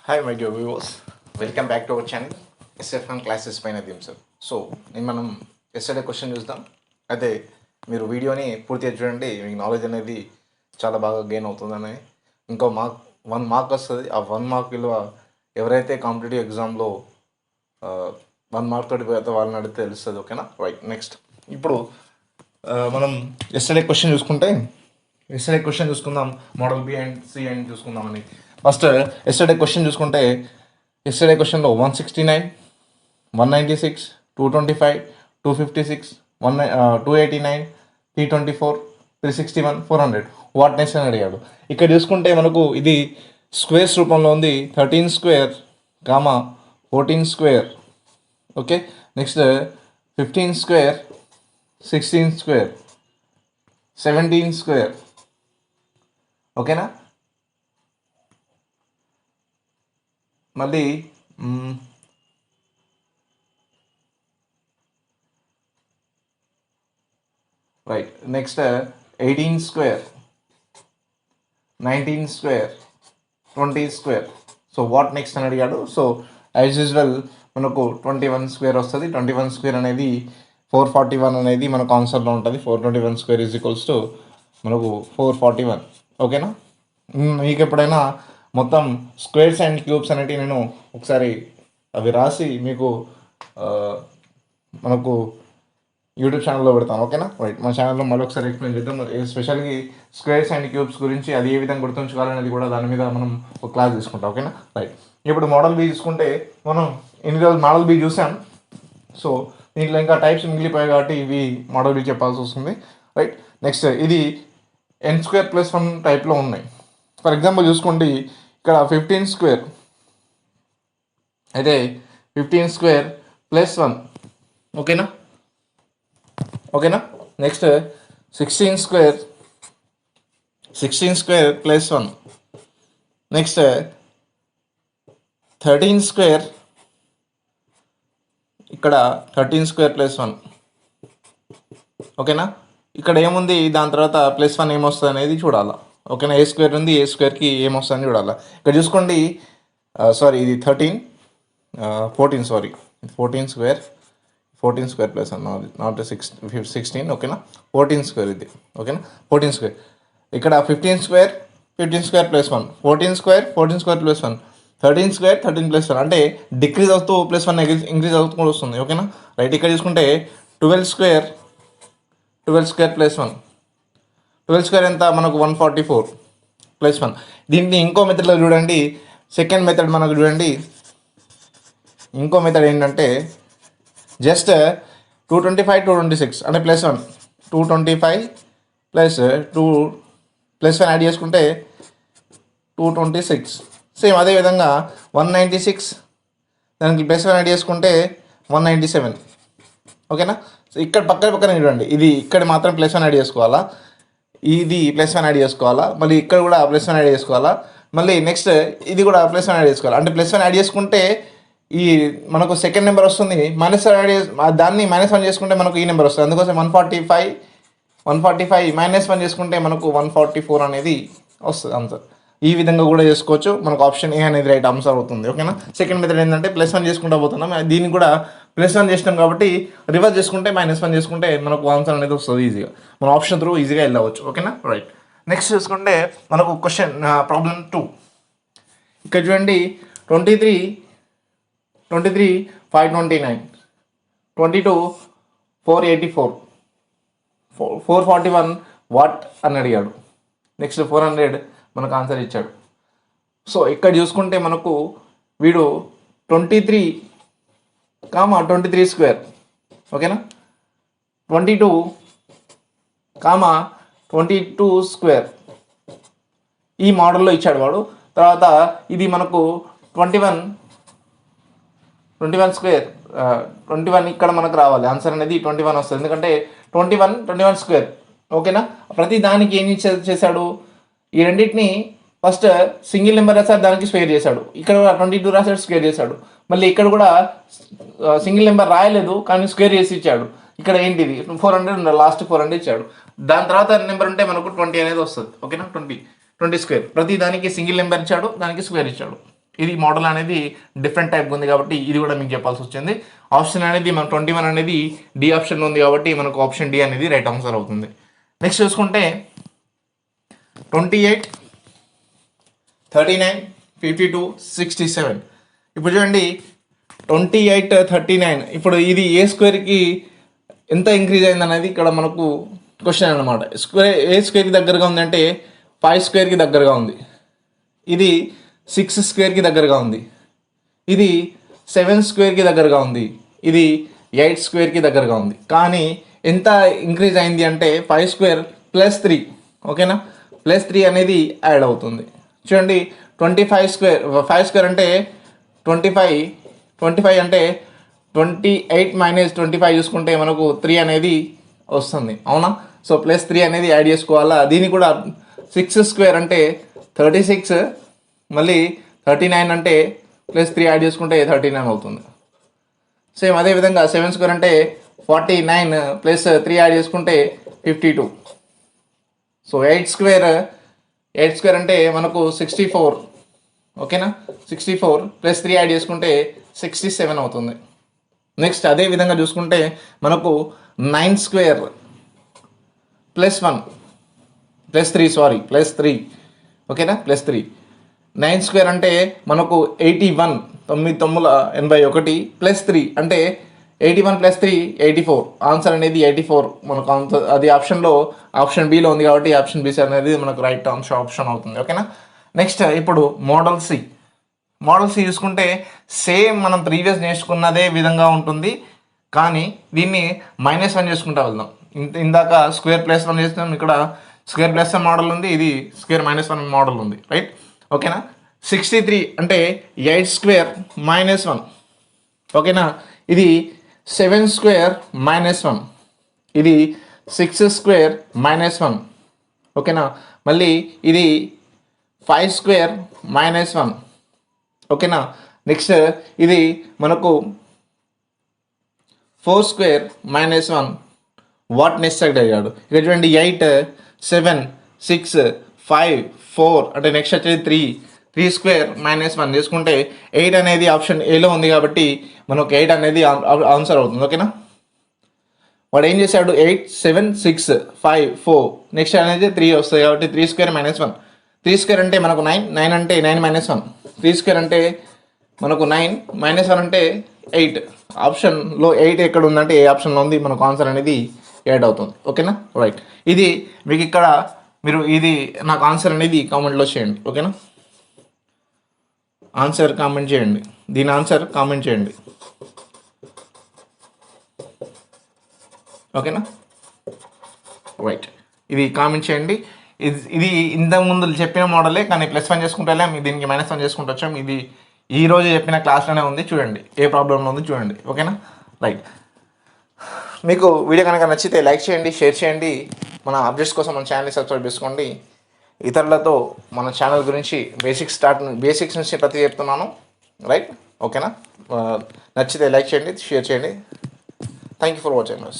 Hi my dear viewers, welcome back to our channel SFM classes పైన sir. So మనం yesterday question చూద్దాం. అయితే మీరు వీడియోని పూర్తిగా చూడండి, మీకు నాలెడ్జ్ అనేది చాలా బాగా గెయిన్ అవుతుందని. ఇంకో మార్క్ 1 మార్క్ వస్తుంది. ఆ 1 మార్క్ విలువ ఎవరైతే కాంపిటేటివ్ ఎగ్జామ్లో 1 మార్క్ తోటి పోతే వాళ్ళని అడిగితే తెలుస్తుంది. ఓకేనా? రైట్. నెక్స్ట్ ఇప్పుడు మనం ఎస్టర్డే క్వశ్చన్ చూసుకుందాం. Model B and C and చూసుకుందామని. ఫస్ట్ ఎస్టర్డే క్వశ్చన్ చూసుకుంటే ఎస్టర్డే క్వశ్చన్లో 169, 196, 225, 256, 289, 324, 361, 400 వాట్ నెక్స్ట్ అని అడిగాడు. ఇక్కడ చూసుకుంటే మనకు ఇది స్క్వేర్స్ రూపంలో ఉంది. 13 square, 14 square, okay. Next 15 square, 16 square, 17 square, ఓకేనా. మళ్ళీ right. Next 18 square, 19 square, 20 square. So what next అని అడిగాడు. సో యాజ్ యూజువల్ మనకు 21 స్క్వేర్ వస్తుంది. 21 స్క్వేర్ అనేది 441 అనేది మనకు ఆన్సర్లో ఉంటుంది. 421 స్క్వేర్ ఈజ్ ఈక్వల్స్ టు మనకు 441. ఓకేనా. మీకు ఎప్పుడైనా మొత్తం స్క్వేర్స్ అండ్ క్యూబ్స్ అనేవి నేను ఒకసారి అవి రాసి మీకు మనకు యూట్యూబ్ ఛానల్లో పెడతాను. ఓకేనా. రైట్. మా ఛానల్లో మళ్ళీ ఒకసారి ఎక్స్ప్లెయిన్ చేద్దాం. ఎస్పెషల్గా స్క్వేర్స్ అండ్ క్యూబ్స్ గురించి అది ఏ విధంగా గుర్తుంచుకోవాలనేది కూడా దాని మీద మనం ఒక క్లాస్ తీసుకుంటాం. ఓకేనా. రైట్. ఇప్పుడు మోడల్ బి చూసుకుంటే మనం ఇన్ని రోజులు మోడల్ బి చూసాం. సో దీంట్లో ఇంకా టైప్స్ మిగిలిపోయాయి కాబట్టి ఇవి మోడల్ బి చెప్పాల్సి వస్తుంది. రైట్. నెక్స్ట్ ఇది n²+1 టైప్లో ఉన్నాయి. ఫర్ ఎగ్జాంపుల్ చూసుకోండి, ఇక్కడ 15 స్క్వేర్ అయితే 15 స్క్వేర్ +1, ఓకేనా. Next 16 square +1. నెక్స్ట్ 13 స్క్వేర్, ఇక్కడ 13 స్క్వేర్ +1, ఓకేనా. ఇక్కడ ఏముంది, దాని తర్వాత +1 ఏమొస్తుంది అనేది చూడాలా. ఓకేనా. ఏ స్క్వేర్ ఉంది, ఏ స్క్వేర్కి ఏమొస్తుందని చూడాలా. ఇక్కడ చూసుకోండి, సారీ ఇది 14 స్క్వేర్ +1, నాట్ 16, ఓకేనా. 14 స్క్వేర్ ఇది, ఓకేనా. 14 స్క్వేర్. ఇక్కడ 15 స్క్వేర్ +1, 14 స్క్వేర్ +1, 13 స్క్వేర్ 13 +1 అంటే డిక్రీజ్ అవుతూ +1 ఇంక్రీజ్ అవుతూ కూడా వస్తుంది. ఓకేనా. రైట్. ఇక్కడ చూసుకుంటే 12 స్క్వేర్ +1, 12 స్క్వేర్ ఎంత మనకు 144 +1. దీన్ని ఇంకో మెథడ్లో చూడండి. సెకండ్ మెథడ్ మనకు చూడండి. ఇంకో మెథడ్ ఏంటంటే జస్ట్ 225, 226 అంటే +1, 225 +1 యాడ్ చేసుకుంటే 226. సేమ్ అదేవిధంగా 196 దానికి +1 యాడ్ చేసుకుంటే 197. ఓకేనా. సో ఇక్కడ పక్కన చూడండి, ఇది ఇక్కడ మాత్రం +1 యాడ్ చేసుకోవాలా, ఇది +1 యాడ్ చేసుకోవాలా, మళ్ళీ ఇక్కడ కూడా +1 యాడ్ చేసుకోవాలా, మళ్ళీ నెక్స్ట్ ఇది కూడా +1 యాడ్ చేసుకోవాలి. అంటే +1 యాడ్ చేసుకుంటే ఈ మనకు సెకండ్ నెంబర్ వస్తుంది. దాన్ని -1 చేసుకుంటే మనకు ఈ నెంబర్ వస్తుంది. అందుకోసం 145 -1 చేసుకుంటే మనకు 144 అనేది వస్తుంది ఆన్సర్. ఈ విధంగా కూడా చేసుకోవచ్చు. మనకు ఆప్షన్ ఏ అనేది రైట్ ఆన్సర్ అవుతుంది. ఓకేనా. సెకండ్ మెథడ్ ఏంటంటే +1 చేసుకుంటూ పోతున్నాం. దీన్ని కూడా +1 చేసినాం కాబట్టి రివర్స్ చేసుకుంటే -1 చేసుకుంటే మనకు ఆన్సర్ అనేది వస్తుంది ఈజీగా. మన ఆప్షన్ త్రూ ఈజీగా వెళ్ళవచ్చు. ఓకేనా. రైట్. నెక్స్ట్ చూసుకుంటే మనకు క్వశ్చన్ ప్రాబ్లమ్ 2. ఇక్కడ చూడండి, 23 529, 22 484, 441 వాట్ అని అడిగాడు. నెక్స్ట్ 400 మనకు ఆన్సర్ ఇచ్చాడు. సో ఇక్కడ చూసుకుంటే మనకు వీడు 23, 23 స్క్వేర్, ఓకేనా. 22, 22 స్క్వేర్ ఈ మోడల్లో ఇచ్చాడు వాడు. తర్వాత ఇది మనకు 21 స్క్వేర్, 21 ఇక్కడ మనకు రావాలి. ఆన్సర్ అనేది 21 వస్తుంది. ఎందుకంటే 21 స్క్వేర్, ఓకేనా. ప్రతి దానికి ఏం చేశాడు, ఈ రెండింటిని ఫస్ట్ సింగిల్ నెంబర్ రాశాడు, దానికి స్క్వేర్ చేశాడు. ఇక్కడ 22 రాశాడు, స్క్వేర్ చేశాడు. మళ్ళీ ఇక్కడ కూడా సింగిల్ నెంబర్ రాయలేదు కానీ స్క్వేర్ చేసి ఇచ్చాడు. ఇక్కడ ఏంటిది 400 ఉండాలి, లాస్ట్ 400 ఇచ్చాడు. దాని తర్వాత నెంబర్ ఉంటే మనకు 20 అనేది వస్తుంది. ఓకేనా. 20 స్క్వేర్. ప్రతి దానికి సింగిల్ నెంబర్ ఇచ్చాడు, దానికి స్క్వేర్ ఇచ్చాడు. ఇది మోడల్ అనేది డిఫరెంట్ టైప్ ఉంది కాబట్టి ఇది కూడా మీకు చెప్పాల్సి వచ్చింది. ఆప్షన్ అనేది మన 21 అనేది డి ఆప్షన్లో ఉంది కాబట్టి మనకు ఆప్షన్ డి అనేది రైట్ ఆన్సర్ అవుతుంది. నెక్స్ట్ చూసుకుంటే 28, 39, 52, 67. ఇప్పుడు చూడండి 28, 39. ఇప్పుడు ఇది ఏ స్క్వేర్కి ఎంత ఇంక్రీజ్ అయింది అనేది ఇక్కడ మనకు క్వశ్చన్ అనమాట. ఏ స్క్వేర్కి దగ్గరగా ఉందంటే 5 స్క్వేర్కి దగ్గరగా ఉంది, ఇది 6 స్క్వేర్కి దగ్గరగా ఉంది, ఇది 7 స్క్వేర్కి దగ్గరగా ఉంది, ఇది 8 స్క్వేర్కి దగ్గరగా ఉంది. కానీ ఎంత ఇంక్రీజ్ అయింది అంటే 5 స్క్వేర్ ప్లస్ 3. ఓకేనా, ప్లస్ 3 అనేది యాడ్ అవుతుంది. చూడండి 25 స్క్వేర్ 5 స్క్వేర్ అంటే 25 అంటే 28 మైనస్ 25 చూసుకుంటే మనకు 3 అనేది వస్తుంది. అవునా, సో ప్లస్ 3 అనేది యాడ్ చేసుకోవాలా. దీనికి కూడా 6 స్క్వేర్ అంటే 36, మళ్ళీ 39 అంటే ప్లస్ 3 యాడ్ చేసుకుంటే 39 అవుతుంది. సేమ్ అదేవిధంగా 7 స్క్వేర్ అంటే 49 ప్లస్ 3 యాడ్ చేసుకుంటే 52. సో 8 స్క్వేర్ అంటే మనకు 64. ఓకేనా, 64 ప్లస్ 3 యాడ్ చేసుకుంటే 67 అవుతుంది. నెక్స్ట్ అదే విధంగా చూసుకుంటే మనకు 9 స్క్వేర్ ప్లస్ 1 ప్లస్ 3 ఓకేనా, ప్లస్ 3. 9 స్క్వేర్ అంటే మనకు 81, 981 ప్లస్ 3 అంటే 81 ప్లస్ 3 84. ఆన్సర్ అనేది 84 మనకు ఆన్సర్. అది ఆప్షన్ బిలో ఉంది కాబట్టి ఆప్షన్ బి అనేది మనకు రైట్ ఆప్షన్ అవుతుంది. ఓకేనా. నెక్స్ట్ ఇప్పుడు మోడల్ సి చూసుకుంటే సేమ్ మనం ప్రీవియస్ నేర్చుకున్నదే విధంగా ఉంటుంది, కానీ దీన్ని -1 చేసుకుంటా వెళ్దాం. ఇందాక స్క్వేర్ ప్లస్ 1 చేస్తున్నాం, ఇక్కడ స్క్వేర్ ప్లస్ 1 మోడల్ ఉంది, ఇది స్క్వేర్ -1 మోడల్ ఉంది. రైట్, ఓకేనా. 63 అంటే 8 స్క్వేర్ -1. ఓకేనా, ఇది 7 స్క్వేర్ -1, ఇది 6 స్క్వేర్ -1. ఓకేనా, మళ్ళీ ఇది 5 స్క్వేర్ -1. ఓకేనా, నెక్స్ట్ ఇది మనకు 4 స్క్వేర్ -1. వాట్ నెక్స్ట్ అడిగాడు ఇక్కడ చూడండి. 8, 7, 6, 5, 4 అంటే నెక్స్ట్ వచ్చేది 3 స్క్వేర్ -1 తీసుకుంటే 8 అనేది ఆప్షన్ ఏలో ఉంది కాబట్టి మనకు 8 అనేది ఆన్సర్ అవుతుంది. ఓకేనా, వాడు ఏం చేశాడు 8, 7, 6, 5, 4 నెక్స్ట్ అనేది 3 వస్తుంది కాబట్టి 3 స్క్వేర్ -1. 3 స్క్వేర్ అంటే మనకు 9 అంటే 9 -1. 3 స్క్వేర్ అంటే మనకు 9 -1 అంటే 8. ఆప్షన్లో 8 ఎక్కడ ఉందంటే ఏ ఆప్షన్లో ఉంది, మనకు ఆన్సర్ అనేది 8 అవుతుంది. ఓకేనా, రైట్. ఇది మీకు ఇక్కడ మీరు ఇది నాకు ఆన్సర్ అనేది కామెంట్లో చేయండి. ఓకేనా, ఆన్సర్ కామెంట్ చేయండి, దీని ఆన్సర్ కామెంట్ చేయండి. ఓకేనా, రైట్, ఇది కామెంట్ చేయండి. ఇది ఇంతకు ముందు చెప్పిన మోడలే, కానీ +1 చేసుకుంటే దీనికి -1 చేసుకుంటూ వచ్చాం. ఇది ఈరోజు చెప్పిన క్లాస్లోనే ఉంది, చూడండి ఏ ప్రాబ్లంలో ఉంది చూడండి. ఓకేనా, రైట్. మీకు వీడియో కనుక నచ్చితే లైక్ చేయండి, షేర్ చేయండి. మన అప్డేట్స్ కోసం మన ఛానల్ని సబ్స్క్రైబ్ చేసుకోండి. ఇతరులతో మన ఛానల్ గురించి బేసిక్స్ నుంచి ప్రతి చెప్తున్నాను. రైట్, ఓకేనా. నచ్చితే లైక్ చేయండి, షేర్ చేయండి. Thank you for watching us.